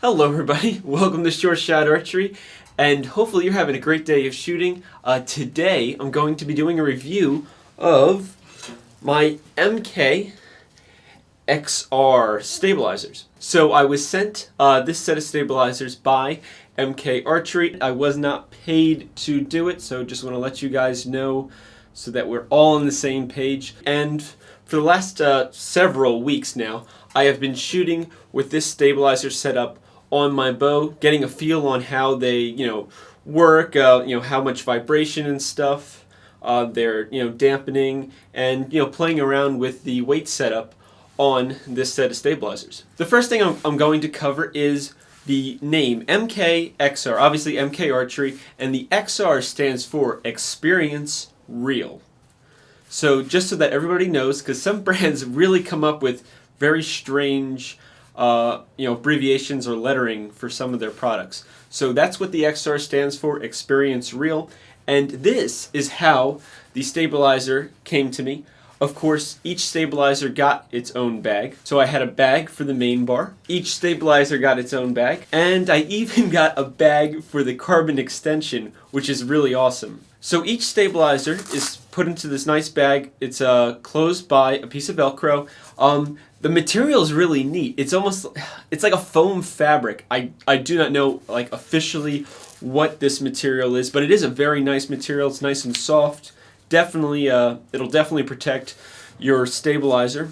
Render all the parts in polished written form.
Hello everybody, welcome to Short Shot Archery, and hopefully you're having a great day of shooting. Today I'm going to be doing a review of my Mk XR stabilizers. So I was sent this set of stabilizers by Mk Archery. I was not paid to do it, so just want to let you guys know so that we're all on the same page. And for the last several weeks now, I have been shooting with this stabilizer set up on my bow, getting a feel on how they, work, how much vibration and stuff, their, dampening, and, playing around with the weight setup on this set of stabilizers. The first thing I'm going to cover is the name, Mk XR, obviously Mk Archery, and the XR stands for Experience Real. So just so that everybody knows, because some brands really come up with very strange abbreviations or lettering for some of their products. So that's what the XR stands for, Experience Real. And this is how the stabilizer came to me. Of course, each stabilizer got its own bag. So I had a bag for the main bar. Each stabilizer got its own bag. And I even got a bag for the carbon extension, which is really awesome. So each stabilizer is put into this nice bag. It's closed by a piece of Velcro. The material is really neat. It's like a foam fabric. I do not know officially what this material is, but it is a very nice material. It's nice and soft. Definitely, it'll definitely protect your stabilizer.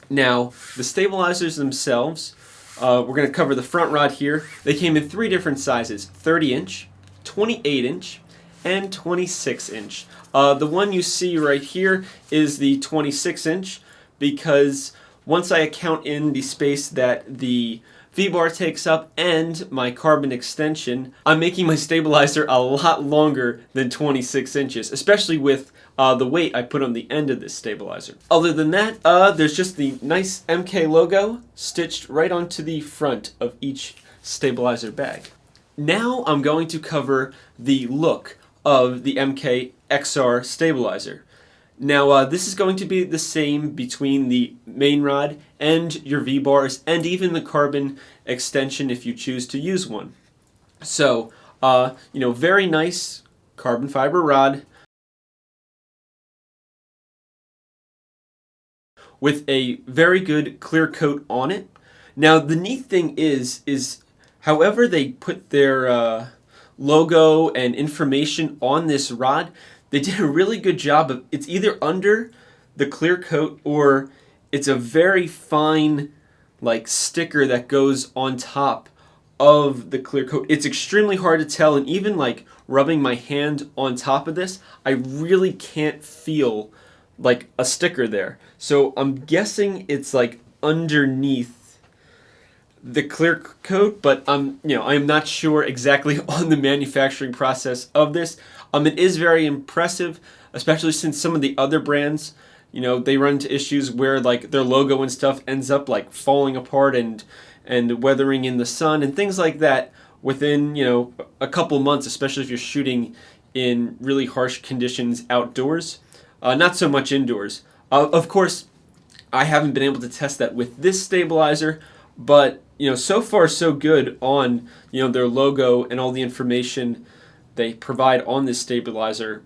Now, the stabilizers themselves, we're going to cover the front rod here. They came in 3 different sizes: 30-inch, 28-inch, and 26-inch. The one you see right here is the 26-inch because once I account in the space that the V-bar takes up and my carbon extension, I'm making my stabilizer a lot longer than 26 inches, especially with the weight I put on the end of this stabilizer. Other than that, there's just the nice MK logo stitched right onto the front of each stabilizer bag. Now I'm going to cover the look of the Mk XR stabilizer. Now this is going to be the same between the main rod and your V-bars and even the carbon extension if you choose to use one. So, very nice carbon fiber rod with a very good clear coat on it. Now the neat thing is however they put their logo and information on this rod, they did a really good job of, it's either under the clear coat or it's a very fine sticker that goes on top of the clear coat. It's extremely hard to tell, and even rubbing my hand on top of this, I really can't feel a sticker there. So I'm guessing it's underneath the clear coat, but I'm not sure exactly on the manufacturing process of this. It is very impressive, especially since some of the other brands, they run into issues where their logo and stuff ends up falling apart and weathering in the sun and things like that within a couple months, especially if you're shooting in really harsh conditions outdoors. Not so much indoors. Of course, I haven't been able to test that with this stabilizer, but so far so good on their logo and all the information they provide on this stabilizer,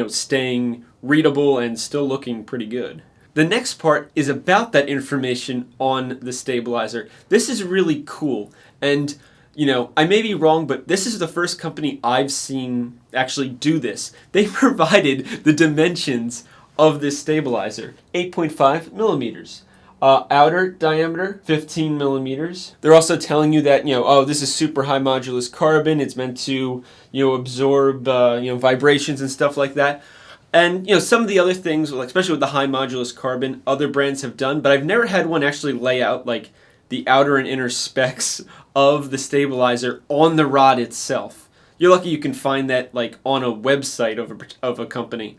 staying readable and still looking pretty good. The next part is about that information on the stabilizer. This is really cool, and I may be wrong, but this is the first company I've seen actually do this. They provided the dimensions of this stabilizer: 8.5 millimeters. Outer diameter, 15 millimeters. They're also telling you that, this is super high modulus carbon. It's meant to, absorb, vibrations and stuff like that. And, some of the other things, especially with the high modulus carbon, other brands have done, but I've never had one actually lay out, the outer and inner specs of the stabilizer on the rod itself. You're lucky you can find that, on a website of a company.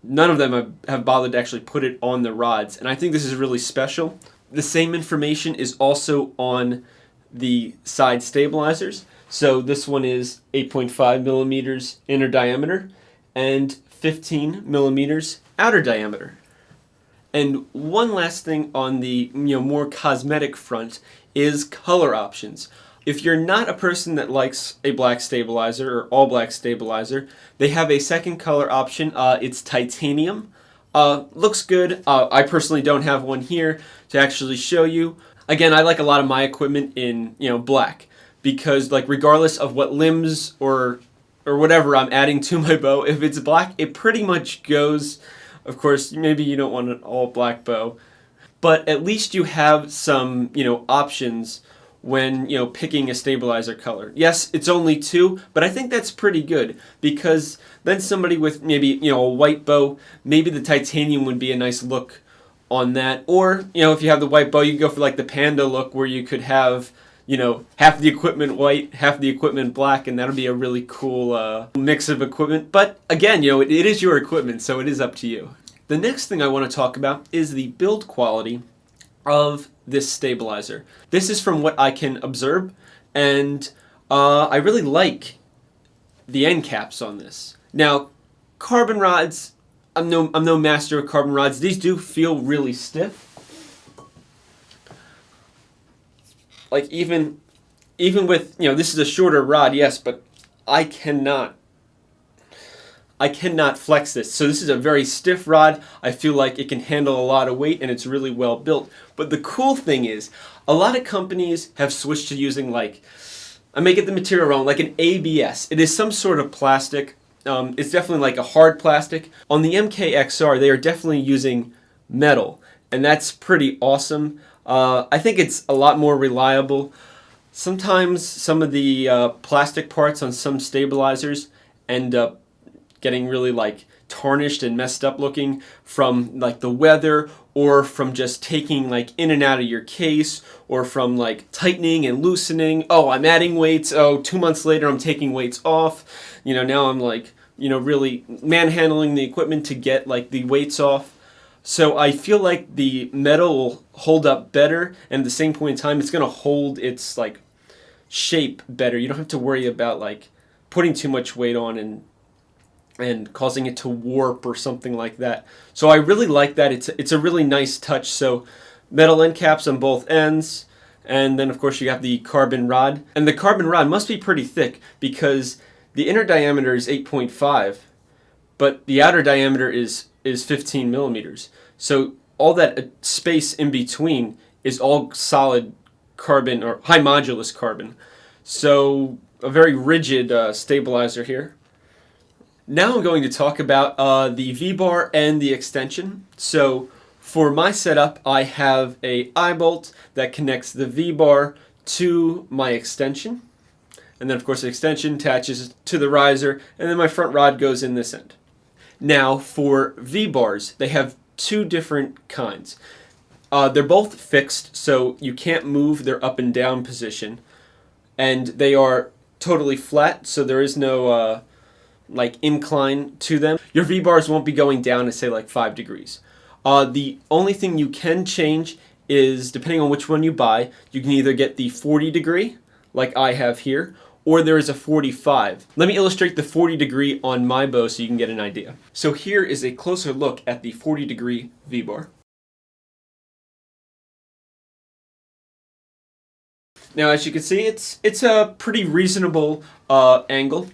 None of them have bothered to actually put it on the rods, and I think this is really special. The same information is also on the side stabilizers. So this one is 8.5 millimeters inner diameter and 15 millimeters outer diameter. And one last thing on the more cosmetic front is color options. If you're not a person that likes a black stabilizer or all black stabilizer, they have a second color option. It's titanium. Looks good. I personally don't have one here to actually show you. Again, I like a lot of my equipment in black because like regardless of what limbs or whatever I'm adding to my bow, if it's black, it pretty much goes. Of course, maybe you don't want an all black bow, but at least you have some options when picking a stabilizer color. Yes, it's only two, but I think that's pretty good because then somebody with maybe a white bow, maybe the titanium would be a nice look on that. Or if you have the white bow, you can go for like the panda look where you could have half the equipment white, half the equipment black, and that'll be a really cool mix of equipment. But again, it is your equipment, so it is up to you. The next thing I want to talk about is the build quality of this stabilizer. This is from what I can observe, and I really like the end caps on this. Now, carbon rods, I'm no master of carbon rods. These do feel really stiff. Like even with this is a shorter rod, yes, but I cannot flex this. So this is a very stiff rod. I feel like it can handle a lot of weight and it's really well built. But the cool thing is, a lot of companies have switched to using I may get the material wrong, like an ABS. It is some sort of plastic. It's definitely like a hard plastic. On the Mk XR, they are definitely using metal, and that's pretty awesome. I think it's a lot more reliable. Sometimes some of the plastic parts on some stabilizers end up getting really tarnished and messed up looking from the weather, or from just taking in and out of your case, or from tightening and loosening. Oh, I'm adding weights. Oh, 2 months later I'm taking weights off. Now I'm really manhandling the equipment to get the weights off. So I feel like the metal will hold up better, and at the same point in time it's going to hold its shape better. You don't have to worry about putting too much weight on and causing it to warp or something like that. So I really like that. It's a really nice touch. So metal end caps on both ends, and then of course you have the carbon rod. And the carbon rod must be pretty thick because the inner diameter is 8.5, but the outer diameter is 15 millimeters. So all that space in between is all solid carbon or high modulus carbon. So a very rigid stabilizer here. Now I'm going to talk about the V-bar and the extension. So for my setup, I have a eye bolt that connects the V-bar to my extension. And then of course the extension attaches to the riser, and then my front rod goes in this end. Now for V-bars, they have two different kinds. They're both fixed, so you can't move their up and down position. And they are totally flat, so there is no incline to them. Your V-bars won't be going down to say 5 degrees. The only thing you can change is, depending on which one you buy, you can either get the 40 degree, like I have here, or there is a 45. Let me illustrate the 40 degree on my bow so you can get an idea. So here is a closer look at the 40 degree V-bar. Now as you can see, it's a pretty reasonable angle.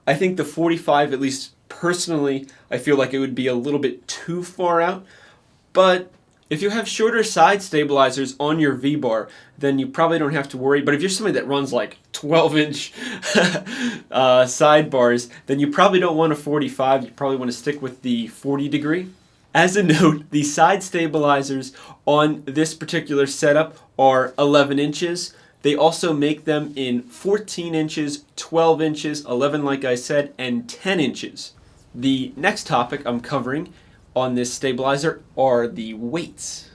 I think the 45, at least personally, I feel like it would be a little bit too far out. But if you have shorter side stabilizers on your V-bar, then you probably don't have to worry. But if you're somebody that runs 12-inch sidebars, then you probably don't want a 45. You probably want to stick with the 40 degree. As a note, the side stabilizers on this particular setup are 11 inches. They also make them in 14 inches, 12 inches, 11 like I said, and 10 inches. The next topic I'm covering on this stabilizer are the weights.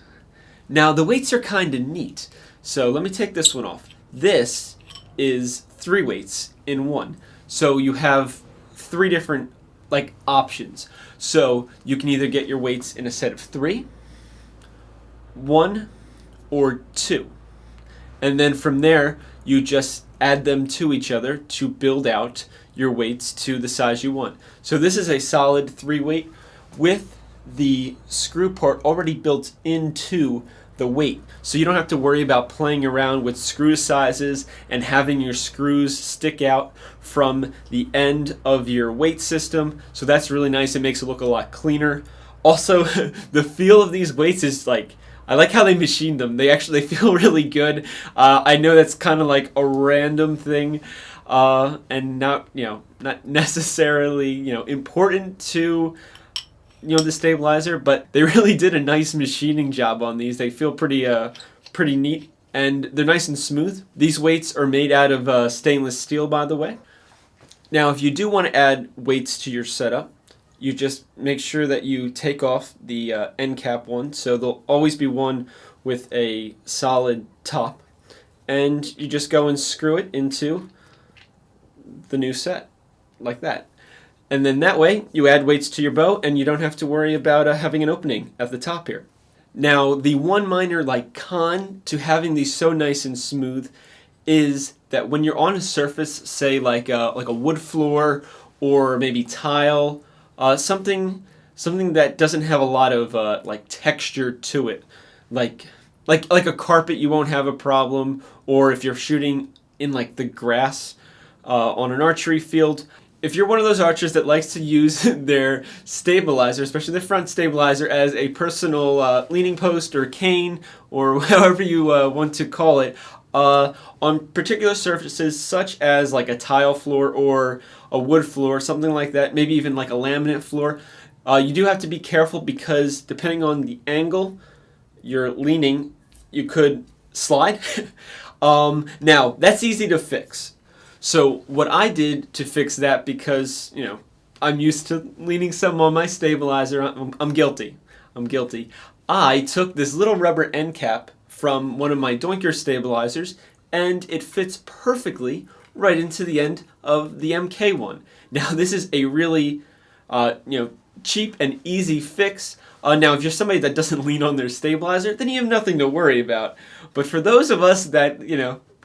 Now the weights are kind of neat. So let me take this one off. This is 3 weights in one. So you have 3 different options. So you can either get your weights in a set of 3, 1, or 2. And then from there, you just add them to each other to build out your weights to the size you want. So this is a solid 3 weight with the screw part already built into the weight. So you don't have to worry about playing around with screw sizes and having your screws stick out from the end of your weight system. So that's really nice. It makes it look a lot cleaner. Also, the feel of these weights is like, I like how they machined them. They feel really good. I know that's kind of like a random thing, and not necessarily important to the stabilizer, but they really did a nice machining job on these. They feel pretty neat, and they're nice and smooth. These weights are made out of stainless steel, by the way. Now, if you do want to add weights to your setup, you just make sure that you take off the end cap one, so there'll always be one with a solid top, and you just go and screw it into the new set, like that. And then that way, you add weights to your bow, and you don't have to worry about having an opening at the top here. Now, the one minor con to having these so nice and smooth is that when you're on a surface, say like a wood floor or maybe tile, something that doesn't have a lot of texture to it, like a carpet, you won't have a problem. Or if you're shooting in like the grass on an archery field, if you're one of those archers that likes to use their stabilizer, especially the front stabilizer, as a personal leaning post or cane or however you want to call it, on particular surfaces such as like a tile floor or a wood floor, something like that, maybe even like a laminate floor, you do have to be careful because depending on the angle you're leaning, you could slide. Now, that's easy to fix. So what I did to fix that, because I'm used to leaning some on my stabilizer, I'm guilty. I took this little rubber end cap from one of my Doinker stabilizers, and it fits perfectly right into the end of the MK one. Now, this is a really cheap and easy fix. Now, if you're somebody that doesn't lean on their stabilizer, then you have nothing to worry about. But for those of us that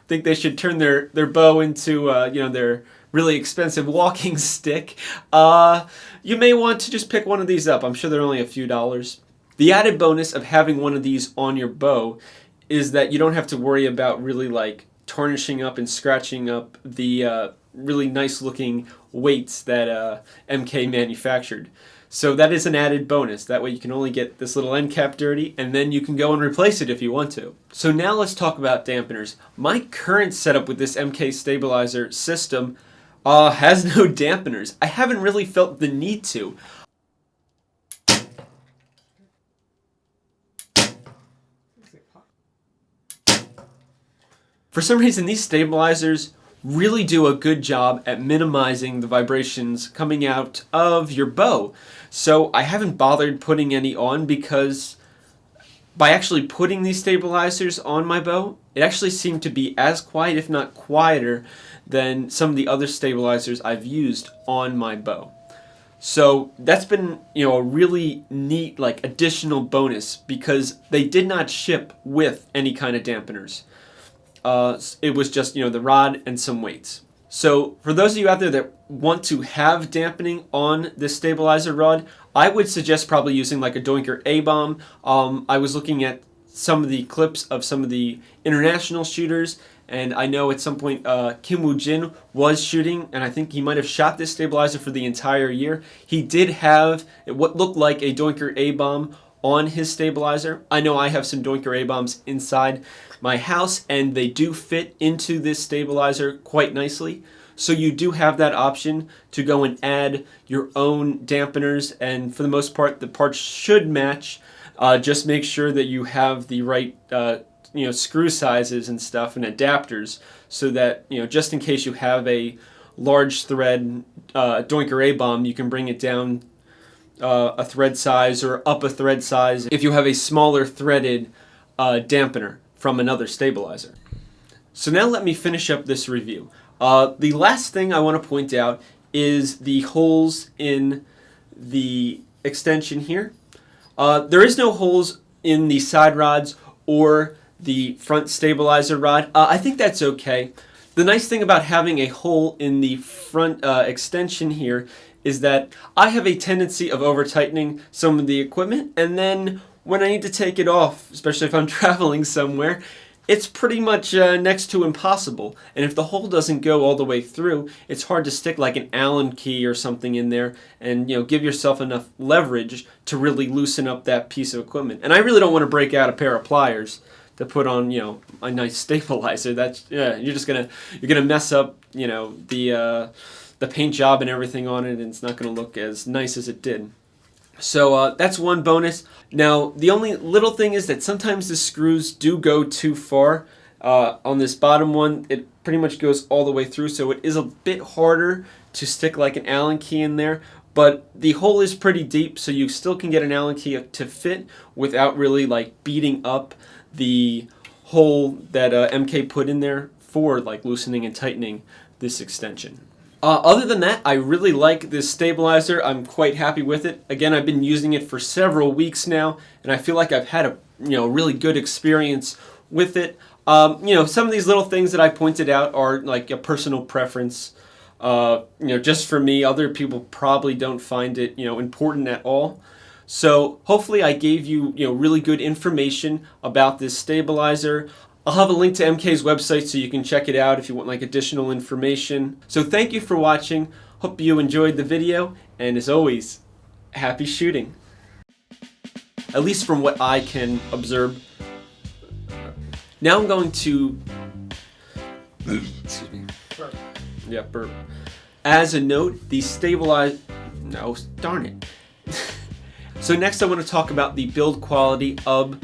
think they should turn their bow into their really expensive walking stick, you may want to just pick one of these up. I'm sure they're only a few dollars. The added bonus of having one of these on your bow is that you don't have to worry about really like tarnishing up and scratching up the really nice looking weights that MK manufactured. So that is an added bonus. That way you can only get this little end cap dirty, and then you can go and replace it if you want to. So now let's talk about dampeners. My current setup with this MK stabilizer system has no dampeners. I haven't really felt the need to. For some reason, these stabilizers really do a good job at minimizing the vibrations coming out of your bow. So I haven't bothered putting any on, because by actually putting these stabilizers on my bow, it actually seemed to be as quiet, if not quieter, than some of the other stabilizers I've used on my bow. So that's been a really neat additional bonus, because they did not ship with any kind of dampeners. It was just the rod and some weights. So for those of you out there that want to have dampening on this stabilizer rod, I would suggest probably using like a Doinker A-bomb. I was looking at some of the clips of some of the international shooters, and I know at some point Kim Woo-jin was shooting, and I think he might have shot this stabilizer for the entire year. He did have what looked like a Doinker A-bomb on his stabilizer. I know I have some Doinker A-bombs inside my house, and they do fit into this stabilizer quite nicely. So you do have that option to go and add your own dampeners, and for the most part the parts should match. Just make sure that you have the right screw sizes and stuff and adapters, so that just in case you have a large thread Doinker A-bomb, you can bring it down a thread size or up a thread size if you have a smaller threaded dampener from another stabilizer. So now let me finish up this review. The last thing I want to point out is the holes in the extension here. There is no holes in the side rods or the front stabilizer rod. I think that's okay. The nice thing about having a hole in the front extension here is that I have a tendency of over-tightening some of the equipment, and then when I need to take it off, especially if I'm traveling somewhere, it's pretty much next to impossible. And if the hole doesn't go all the way through, it's hard to stick like an Allen key or something in there and give yourself enough leverage to really loosen up that piece of equipment. And I really don't want to break out a pair of pliers to put on a nice stabilizer. That's you're gonna mess up the paint job and everything on it, and it's not gonna look as nice as it did. So that's one bonus. Now, the only little thing is that sometimes the screws do go too far. On this bottom one, it pretty much goes all the way through, so it is a bit harder to stick like an Allen key in there. But the hole is pretty deep, so you still can get an Allen key to fit without really like beating up the hole that MK put in there for like loosening and tightening this extension. Other than that, I really like this stabilizer. I'm quite happy with it. Again, I've been using it for several weeks now, and I feel like I've had a really good experience with it. Some of these little things that I pointed out are like a personal preference. Just for me. Other people probably don't find it important at all. So hopefully I gave you really good information about this stabilizer. I'll have a link to MK's website so you can check it out if you want like additional information. So thank you for watching. Hope you enjoyed the video, and as always, happy shooting. At least from what I can observe. Now I'm going to excuse me. Burp. Yeah, burp. As a note, the no, darn it. So next I want to talk about the build quality of